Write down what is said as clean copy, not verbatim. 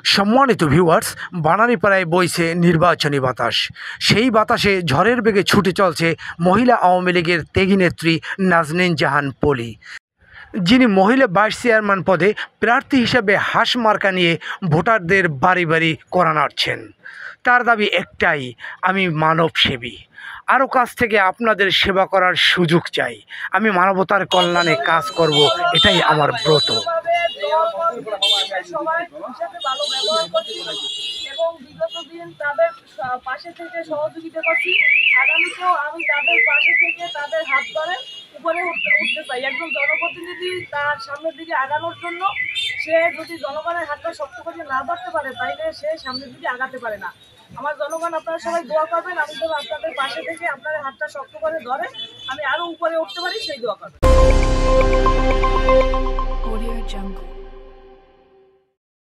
সম্মানিত ভিউয়ার্স, বানারীপাড়ায় বইছে নির্বাচনী বাতাস। সেই বাতাসে ঝড়ের বেগে ছুটে চলছে মহিলা আওয়ামী লীগের ত্যাগী নেত্রী নাজনীন জাহান পলি, যিনি মহিলা ভাইস চেয়ারম্যান পদে প্রার্থী হিসেবে হাঁস মার্কা নিয়ে ভোটারদের বাড়ি বাড়ি কড়া নাড়ছেন। তার দাবি একটাই, আমি মানবসেবী, আরও কাছ থেকে আপনাদের সেবা করার সুযোগ চাই। আমি মানবতার কল্যাণে কাজ করব, এটাই আমার ব্রত। এবং বিগত দিন তাদের পাশে থেকে সহযোগিতা করছি, আগামীতেও আমি তাদের পাশে থেকে তাদের হাত ধরে উপরে উঠতে চাই। একজন জনপ্রতিনিধি তার সামনের দিকে আগানোর জন্য সে যদি জনগণের হাতটা শক্ত করে না ধরতে পারে, তাইলে সে সামনের দিকে আগাতে পারে না। আমার জনগণ, আপনারা সবাই দোয়া করবেন, আমি যেন আপনাদের পাশে থেকে আপনাদের হাতটা শক্ত করে ধরে আমি আরো উপরে উঠতে পারি, সেই দোয়া করবেন। Audio Jungle।